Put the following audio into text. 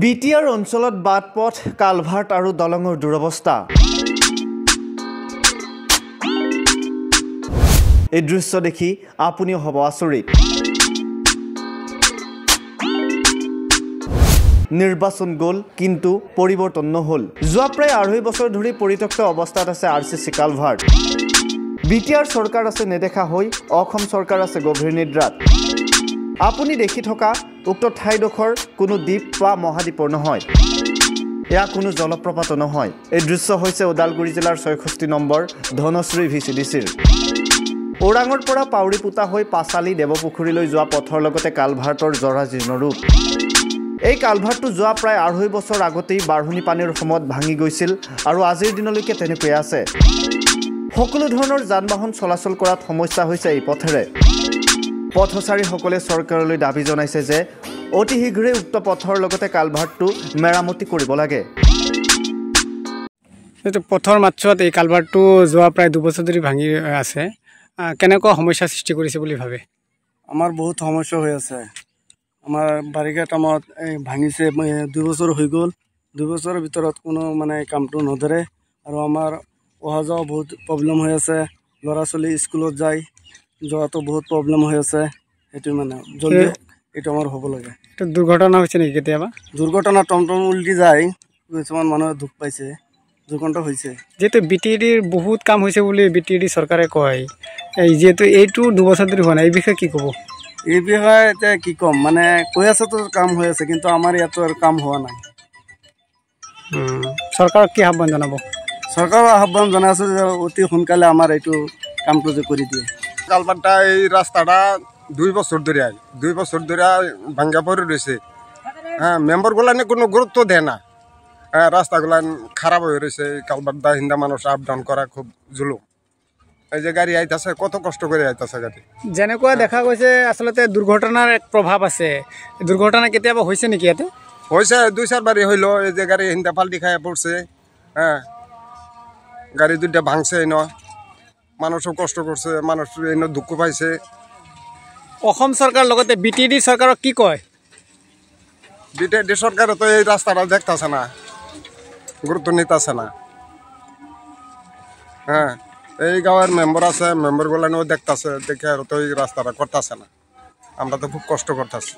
BTR অঞ্চলত বাটপথ culvert আৰু দলঙৰ দুৰৱস্থা। এই দৃশ্য দেখি আপুনিও হ'ব আচৰিত। নিৰ্বাচন গ'ল কিন্তু পৰিৱৰ্তন নহ'ল। যোৱা প্ৰায় 2.5 বছৰ ধৰি পৰিত্যক্ত অৱস্থাত আছে আৰচিচি কালভাৰ্ট। বিটিআৰ চৰকাৰ আছে নেদেখা হৈ, অসম চৰকাৰ আছে গভীৰ নিদ্ৰাত। আপুনি দেখি থকা উক্ত ঠাইডোখৰ কোনো দ্বীপ বা মহাদ্বীপৰ নহয়, এয়া কোনো জলপ্ৰপাতো নহয়। এই দৃশ্য হৈছে ওদালগুৰি জিলাৰ 66 নম্বৰ ধনশ্ৰী VCDCৰ। ওৰাঙৰ পৰা পাউৰি পোতা হৈ পাচালি দেৱপুখুৰীলৈ যোৱা পথৰ লগতে কালভাৰ্টৰ জৰাজীৰ্ণ ৰূপ। এই কালভাৰ্টটো যোৱা প্ৰায় 2.5 বছৰ আগতেই বাঢ়নি পানীৰ সময়ত ভাঙি গৈছিল আৰু আজিৰ দিনলৈকে তেনেকৈ আছে। সকলো ধৰণৰ যান বাহন চলাচল কৰাত সমস্যা হৈছে এই পথেৰে। পথচাৰীসকলে চৰকাৰলৈ দাবী জনাইছে যে অতি শীঘ্ৰে উক্ত পথৰ লগতে কালভাৰ্টটো মেৰামতি কৰিব লাগে। পথৰ মাছত এই কালভাৰ্টটো যোৱা প্ৰায় 2 বছৰ ধৰি ভাঙি আছে, কেনেকুৱা সমস্যাৰ সৃষ্টি কৰিছে বুলি ভাবে? আমাৰ বহুত সমস্যা হৈ আছে। আমাৰ বাৰিষা টাইমত ভাঙিছে, 2 বছৰ হৈ গ'ল। 2 বছৰৰ ভিতৰত কোনো কামটো নধৰে আৰু আমাৰ অহা যোৱা বহুত প্ৰব্লেম হৈ আছে। ল'ৰা ছোৱালী স্কুলত যায়, যোৱাটো বহুত প্ৰব্লেম হৈ আছে। সেইটো জলদি এইটো আমাৰ হ'ব লাগে। দুৰ্ঘটনা হৈছে নেকি কেতিয়াবা? দুৰ্ঘটনা টমটম উল্টি যায়, কিছুমান মানুহে দুখ পাইছে, দুৰ্ঘটনা হৈছে। যিহেতু BTD-ৰ বহুত কাম হৈছে বুলি BTD চৰকাৰে কয়, যিহেতু এইটো 2 বছৰ ধৰি হোৱা নাই, এই বিষয়ে কি ক'ব? এই বিষয়ে এতিয়া কি ক'ম, কৈ আছে তো কাম হৈ আছে, কিন্তু আমাৰ ইয়াতো আৰু কাম হোৱা নাই। চৰকাৰক কি আহ্বান জনাব? চৰকাৰৰ আহ্বান জনাইছোঁ যে অতি সোনকালে আমাৰ এইটো কামটো যে কৰি দিয়ে। কালভাৰ্টটা এই রাস্তাটা 2 বছর ধরে ভাঙ্গা পড়ে রয়েছে। হ্যাঁ, মেম্বারগুলা কোনো গুরুত্ব দেয় না। হ্যাঁ, রাস্তাগুলা খারাপ হয়ে রয়েছে। কালভার্টটা হিন্দা মানুষ আপ ডাউন করা খুব জুলুম। এই যে গাড়ি আইতাছে, কত কষ্ট করে আইতাছে গাড়ি। যেনেকুৱা দেখা গৈছে আসলতে দুৰ্ঘটনাৰ এক প্ৰভাৱ আছে। দুৰ্ঘটনা কেতিয়াবা হৈছে নেকি ইয়াতে? হয়েছে 2-4 বারই হইলো। এই যে গাড়ি হিন্দা পাল্টি খাই পড়ছে। হ্যাঁ, গাড়ি 2টা ভাঙছে, মানুষও কষ্ট করছে, মানুষ দুঃখ পাইছে। অসম চৰকাৰ লগতে BTD চৰকাৰক কি কয়? BTD সরকার তো এই রাস্তাটা দেখতেছে না, গুরুত্ব নিতেছে না। হ্যাঁ, এই গাঁয়ের মেম্বার আছে, মেম্বারগুলো দেখতেছে, দেখে আর তো এই রাস্তাটা করতেছে না। আমরা তো খুব কষ্ট করতেছি।